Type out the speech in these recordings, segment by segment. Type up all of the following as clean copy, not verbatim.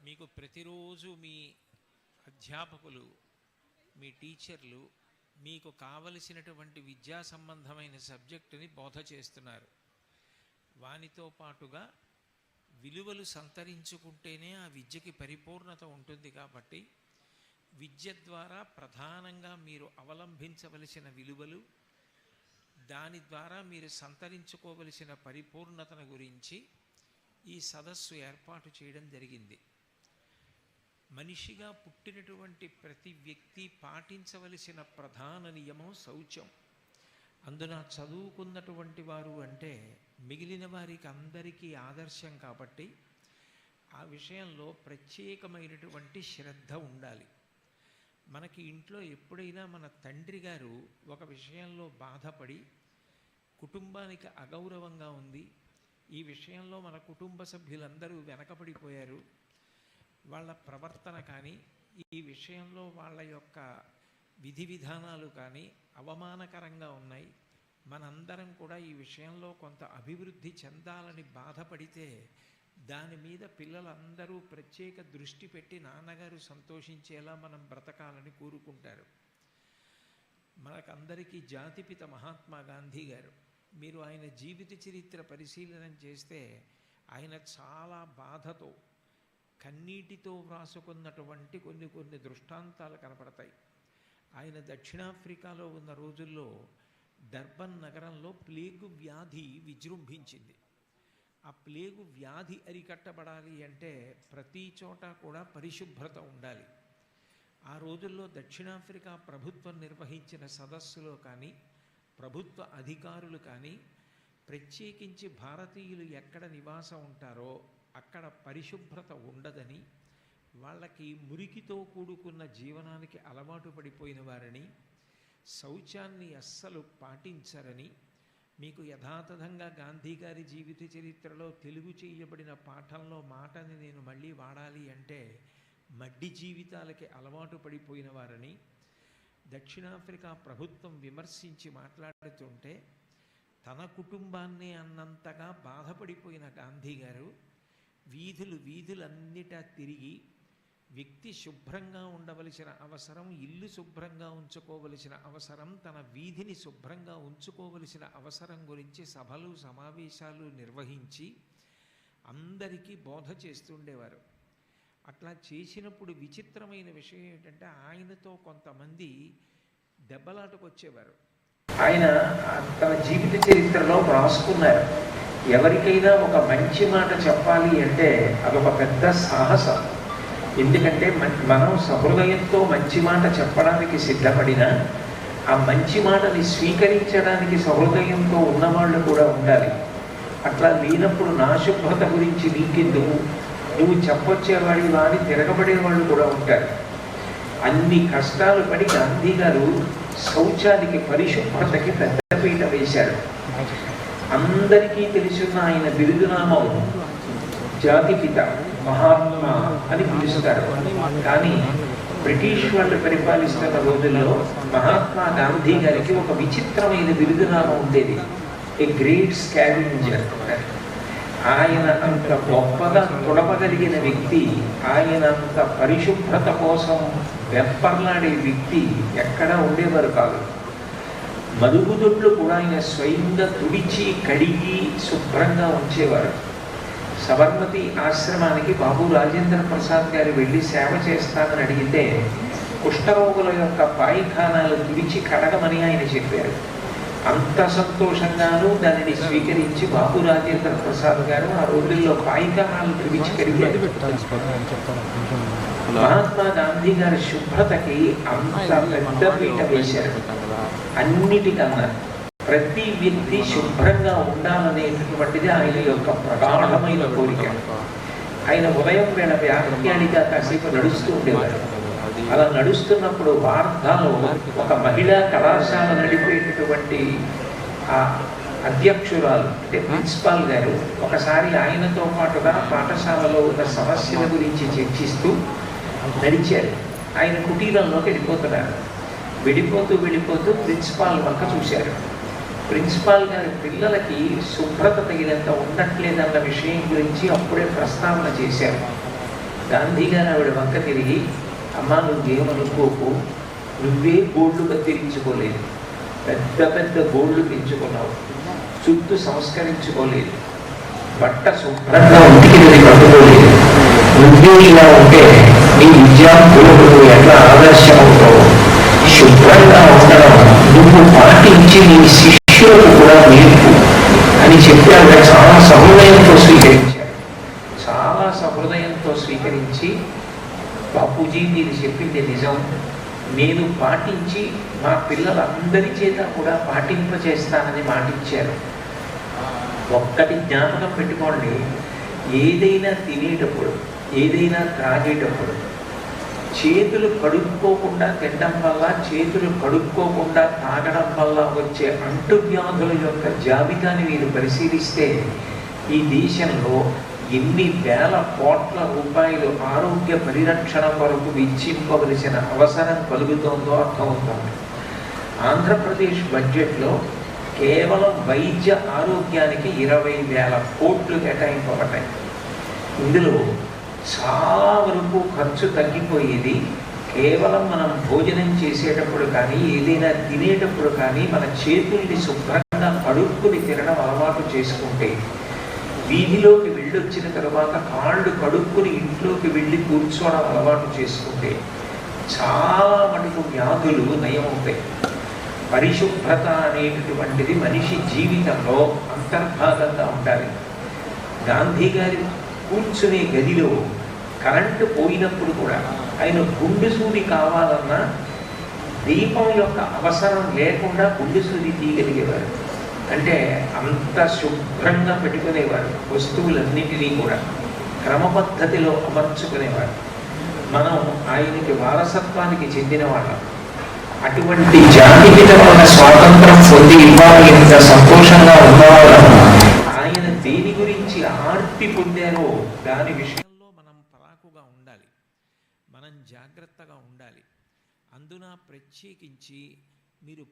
మీకు ప్రతిరోజు మీ అధ్యాపకులు, మీ టీచర్లు మీకు కావలసినటువంటి విద్యా సంబంధమైన సబ్జెక్టుని బోధ చేస్తున్నారు. వానితో పాటుగా విలువలు సంతరించుకుంటేనే ఆ విద్యకి పరిపూర్ణత ఉంటుంది. కాబట్టి విద్య ద్వారా ప్రధానంగా మీరు అవలంబించవలసిన విలువలు, దాని ద్వారా మీరు సంతరించుకోవలసిన పరిపూర్ణతను గురించి ఈ సదస్సు ఏర్పాటు చేయడం జరిగింది. మనిషిగా పుట్టినటువంటి ప్రతి వ్యక్తి పాటించవలసిన ప్రధాన నియమం శౌచం. అందున చదువుకున్నటువంటి వారు అంటే మిగిలిన వారికి అందరికీ ఆదర్శం. కాబట్టి ఆ విషయంలో ప్రత్యేకమైనటువంటి శ్రద్ధ ఉండాలి. మనకి ఇంట్లో ఎప్పుడైనా మన తండ్రి గారు ఒక విషయంలో బాధపడి కుటుంబానికి అగౌరవంగా ఉంది, ఈ విషయంలో మన కుటుంబ సభ్యులందరూ వెనకబడిపోయారు, వాళ్ళ ప్రవర్తన కానీ ఈ విషయంలో వాళ్ళ యొక్క విధి విధానాలు కానీ అవమానకరంగా ఉన్నాయి, మనందరం కూడా ఈ విషయంలో కొంత అభివృద్ధి చెందాలని బాధపడితే దాని మీద పిల్లలందరూ ప్రత్యేక దృష్టి పెట్టి నాన్నగారు సంతోషించేలా మనం బ్రతకాలని కోరుకుంటారు. మనకందరికీ జాతిపిత మహాత్మా గాంధీ గారు, మీరు ఆయన జీవిత చరిత్ర పరిశీలన చేస్తే ఆయన చాలా బాధతో కన్నీటితో వ్రాసుకున్నటువంటి కొన్ని దృష్టాంతాలు కనపడతాయి. ఆయన దక్షిణాఫ్రికాలో ఉన్న రోజుల్లో డర్బన్ నగరంలో ప్లేగు వ్యాధి విజృంభించింది. ఆ ప్లేగు వ్యాధి అరికట్టబడాలి అంటే ప్రతి చోట కూడా పరిశుభ్రత ఉండాలి. ఆ రోజుల్లో దక్షిణాఫ్రికా ప్రభుత్వం నిర్వహించిన సదస్సులో కానీ ప్రభుత్వ అధికారులు కానీ ప్రత్యేకించి భారతీయులు ఎక్కడ నివాసం ఉంటారో అక్కడ పరిశుభ్రత ఉండదని, వాళ్ళకి మురికితో కూడుకున్న జీవనానికి అలవాటు పడిపోయిన వారని, శౌచాన్ని అస్సలు పాటించరని, మీకు యథాతథంగా గాంధీ గారి జీవిత చరిత్రలో తెలుగు చేయబడిన పాఠంలో మాటని నేను మళ్ళీ వాడాలి అంటే మడ్డి జీవితాలకి అలవాటు పడిపోయిన వారని దక్షిణాఫ్రికా ప్రభుత్వం విమర్శించి మాట్లాడుతుంటే తన కుటుంబాన్నే అన్నంతగా బాధపడిపోయిన గాంధీ గారు వీధులన్నిటా తిరిగి వ్యక్తి శుభ్రంగా ఉండవలసిన అవసరం, ఇల్లు శుభ్రంగా ఉంచుకోవలసిన అవసరం, తన వీధిని శుభ్రంగా ఉంచుకోవలసిన అవసరం గురించి సభలు సమావేశాలు నిర్వహించి అందరికీ బోధ చేస్తుండేవారు. అట్లా చేసినప్పుడు విచిత్రమైన విషయం ఏంటంటే ఆయనతో కొంతమంది దెబ్బలాటకు వచ్చేవారు. ఆయన తన జీవిత చరిత్రలో రాసుకున్నారు, ఎవరికైనా ఒక మంచి మాట చెప్పాలి అంటే అదొక పెద్ద సాహసం. ఎందుకంటే మనం సహృదయంతో మంచి మాట చెప్పడానికి సిద్ధపడినా ఆ మంచి మాటని స్వీకరించడానికి సహృదయంతో ఉన్నవాళ్ళు కూడా ఉండాలి. అట్లా లేనప్పుడు నా శుభ్రత గురించి నీకెందుకు, నువ్వు చెప్పొచ్చేవాడి వాడిని తిరగబడే వాళ్ళు కూడా ఉంటారు. అన్ని కష్టాలు పడి గాంధీ గారు శౌచానికి, పరిశుభ్రతకి పెద్దపీట వేశారు. అందరికీ తెలుసున్న ఆయన బిరుదునామం జాతిపిత మహాత్మా అని పిలుస్తారు. కానీ బ్రిటిష్ వాళ్ళు పరిపాలిస్తున్న రోజుల్లో మహాత్మా గాంధీ గారికి ఒక విచిత్రమైన బిరుదునామం ఉండేది, ఏ గ్రేట్ స్కావెంజర్. ఆయన అంత గొప్పగా తొడపగలిగిన వ్యక్తి, ఆయన అంత పరిశుభ్రత కోసం వెంపర్లాడే వ్యక్తి ఎక్కడా ఉండేవారు కాదు. మరుగుదొడ్లు కూడా ఆయన స్వయంగా తుడిచి కడిగి శుభ్రంగా ఉంచేవారు. సబర్మతి ఆశ్రమానికి బాబు రాజేంద్ర ప్రసాద్ గారు వెళ్ళి సేవ చేస్తానని అడిగితే కుష్ఠరోగుల యొక్క పాయిఖానాలు తుడిచి కడగమని ఆయన చెప్పారు. అంత సంతోషంగానూ దానిని స్వీకరించి బాబు రాజేంద్ర ప్రసాద్ గారు ఆ రోజుల్లో పాయిఖానాలు తుడిచి కడిగారు. మహాత్మా గాంధీ గారి శుభ్రతకి అంత పెద్ద పీట వేశారు. అన్నిటికన్నా ప్రతి వ్యక్తి శుభ్రంగా ఉండాలనేటటువంటిది ఆయన యొక్క ప్రగాఢమైన కోరిక. ఆయన ఉదయం వేళ వ్యాఖ్యానిగా కాసేపు నడుస్తూ ఉండేవారు. అలా నడుస్తున్నప్పుడు వార్ధాలో ఒక మహిళా కళాశాల నడిపేటటువంటి ఆ అధ్యక్షురాలు అంటే ప్రిన్సిపాల్ గారు ఒకసారి ఆయనతో పాటుగా పాఠశాలలో ఉన్న సమస్యల గురించి చర్చిస్తూ నడిచారు. ఆయన కుటీరంలోకి వెళ్ళిపోతున్నారు. వెళ్ళిపోతూ ప్రిన్సిపాల్ వంక చూశారు. ప్రిన్సిపాల్ గారి పిల్లలకి శుభ్రత తగినంత ఉండట్లేదన్న విషయం గురించి అప్పుడే ప్రస్తావన చేశారు. గాంధీ గారు ఆవిడ వంక తిరిగి, అమ్మ నువ్వేమనుకోకు, నువ్వే గోళ్ళు కత్తిరించుకోలేదు, పెద్ద పెద్ద గోళ్ళు పెంచుకున్నావు, చుట్టూ సంస్కరించుకోలేదు, బట్ట శుభ్రంగా ఇంటికి పట్టుకోలేదు, నువ్వే ఇలా ఉంటే నీ విద్యార్థులకు నువ్వు ఎట్లా ఆదర్శం అవుతావు? శుభ్రంగా ఉండడం నువ్వు పాటించి నీ శిష్యులకు కూడా నేర్పు అని చెప్పి ఆవిడ చాలా సహృదయంతో స్వీకరించారు. చాలా సహృదయంతో స్వీకరించి, బాపూజీ మీరు చెప్పింది నిజం, నేను పాటించి మా పిల్లలందరి చేత కూడా పాటింపచేస్తానని మాటిచ్చారు. ఒక్కటి జ్ఞాపకం పెట్టుకోండి, ఏదైనా తినేటప్పుడు, ఏదైనా త్రాగేటప్పుడు చేతులు కడుక్కోకుండా తినడం వల్ల, చేతులు కడుక్కోకుండా తాగడం వల్ల వచ్చే అంటువ్యాధుల యొక్క జాబితాని మీరు పరిశీలిస్తే ఈ దేశంలో ఎన్ని వేల కోట్ల రూపాయలు ఆరోగ్య పరిరక్షణ కొరకు వెచ్చింపవలసిన అవసరం కలుగుతోందో అర్థమవుతోంది. ఆంధ్రప్రదేశ్ బడ్జెట్లో కేవలం వైద్య ఆరోగ్యానికి 20,000 కోట్లు కేటాయింపబడ్డాయి. ఇందులో చాలా వరకు ఖర్చు తగ్గిపోయేది కేవలం మనం భోజనం చేసేటప్పుడు కానీ, ఏదైనా తినేటప్పుడు కానీ మన చేతుల్ని శుభ్రంగా కడుక్కుని తినడం అలవాటు చేసుకుంటే, వీధిలోకి వెళ్ళొచ్చిన తర్వాత కాళ్ళు కడుక్కుని ఇంట్లోకి వెళ్ళి కూర్చోవడం అలవాటు చేసుకుంటే చాలా మటుకు వ్యాధులు నయమవుతాయి. పరిశుభ్రత అనేటటువంటిది మనిషి జీవితంలో అంతర్భాగంగా ఉండాలి. గాంధీ గారి కూర్చునే గదిలో కరెంటు పోయినప్పుడు కూడా ఆయన గుండు సూది కావాలన్నా దీపం యొక్క అవసరం లేకుండా గుండు సూది తీయగలిగేవారు. అంటే అంత శుభ్రంగా పెట్టుకునేవారు. వస్తువులన్నింటినీ కూడా క్రమపద్ధతిలో అమర్చుకునేవారు. మనం ఆయనకి వారసత్వానికి చెందిన వాళ్ళం. అటువంటి జాతికి వల్ల స్వాతంత్రం పొంది ఇవ్వాలి ఎంత సంతోషంగా ఉన్నవాళ్ళం. ఆయన దేని గురించి ఆర్తి పొందారో దాని విషయంలో మనం పరాకుగా ఉండాలి, మనం జాగ్రత్తగా ఉండాలి. అందున ప్రత్యేకించి మీరు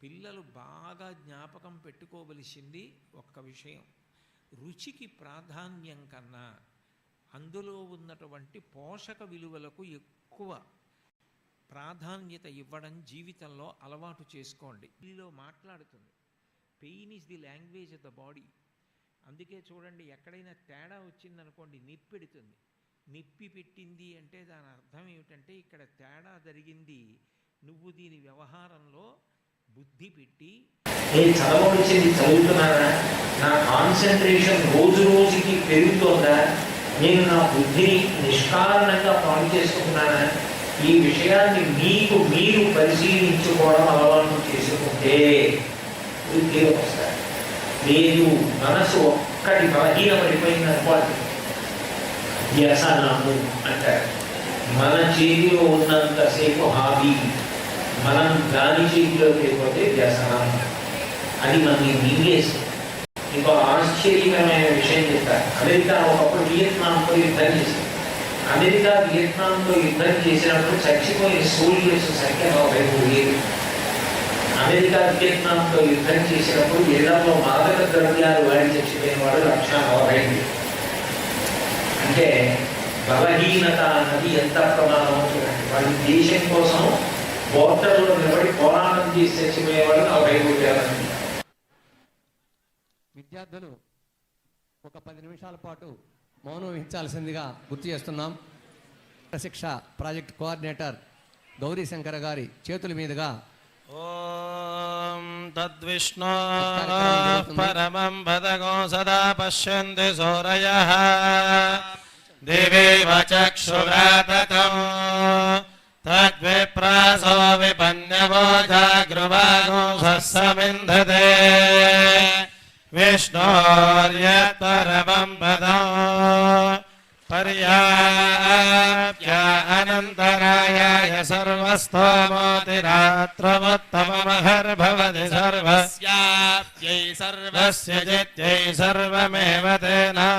పిల్లలు బాగా జ్ఞాపకం పెట్టుకోవలసింది ఒక్క విషయం, రుచికి ప్రాధాన్యం కన్నా అందులో ఉన్నటువంటి పోషక విలువలకు ఎక్కువ ప్రాధాన్యత ఇవ్వడం జీవితంలో అలవాటు చేసుకోండి. దీనిలో మాట్లాడుతుంది, pain is the language of the body. అందుకే చూడండి, ఎక్కడైనా తేడా వచ్చిందనుకోండి నిప్పెడుతుంది. నిప్పి పెట్టింది అంటే దాని అర్థం ఏమిటంటే ఇక్కడ తేడా జరిగింది, నువ్వు దీని వ్యవహారంలో బుద్ధి పెట్టి చదవవలసింది చదువుతున్నానా, నా కాన్సన్ట్రేషన్ రోజు రోజుకి పెరుగుతోందా, నేను నా బుద్ధిని నిష్కారణంగా పాడు చేసుకున్నానా, ఈ విషయాన్ని మీకు మీరు పరిశీలించుకోవడం అలవాటు చేసుకుంటే వృద్ధిలో వస్తారు. లేదు మనసు ఒక్కటి బలహీనపడిపోయింది అనుకోవాలి, వ్యసనము అంటారు. మన చేతిలో ఉన్నంతసేపు హాబీ, మనం దాని చేతిలో లేకపోతే వ్యసనం. అది మనకి మింగేసి. ఇంకో ఆశ్చర్యకరమైన విషయం చెప్తారు. అమెరికా ఒకప్పుడు వియత్నాంతో యుద్ధం చేసింది. అమెరికా వియత్నాంతో యుద్ధం చేసినప్పుడు చచ్చిపోయిన సోల్జర్స్ సంఖ్య 43. అమెరికా వియత్నాంతో యుద్ధం చేసినప్పుడు ఇళ్లలో మాదక ద్రవ్యాలు వాడి చచ్చిపోయిన వాడు 140,000. అంటే బలహీనత అన్నది ఎంత ప్రమాదమో చూడండి. వాళ్ళ దేశం కోసం బోర్డర్లో నిలబడి పోరాటం చేసి చచ్చిపోయేవాడు 40,000. విద్యార్థులు ఒక 10 నిమిషాల పాటు మౌనం వహించాల్సిందిగా గుర్తు చేస్తున్నాం. శిక్ష ప్రాజెక్ట్ కోఆర్డినేటర్ గౌరీ శంకర్ గారి చేతుల మీదుగా ఓం తద్విష్ణు పరమం పదగో సదా పశ్యంతి సూరయః దేవేవ చక్షురాతతం తద్విప్రాసో విపన్యవో జాగృవాగో సస్సమింధతే విష్ణోర్యత్తరవం పదం పర్యాప్య అనంతరాయాయ సర్వస్తోమోతిరాత్రముత్తమమహర్భవతి సర్వస్యాప్యై సర్వస్య జిత్యై సర్వమేవ తేనాప్నోతి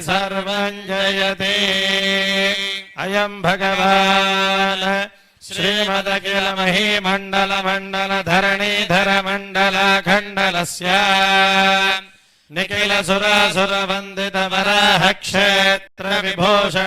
సర్వం జయతే. అయం భగవాన్ శ్రీమదఖిల మహీమండల మండల ధరణీధర మండలాఖండలస్య నిఖిల సురాసుర వందిత వరాహ క్షేత్ర విభూషణ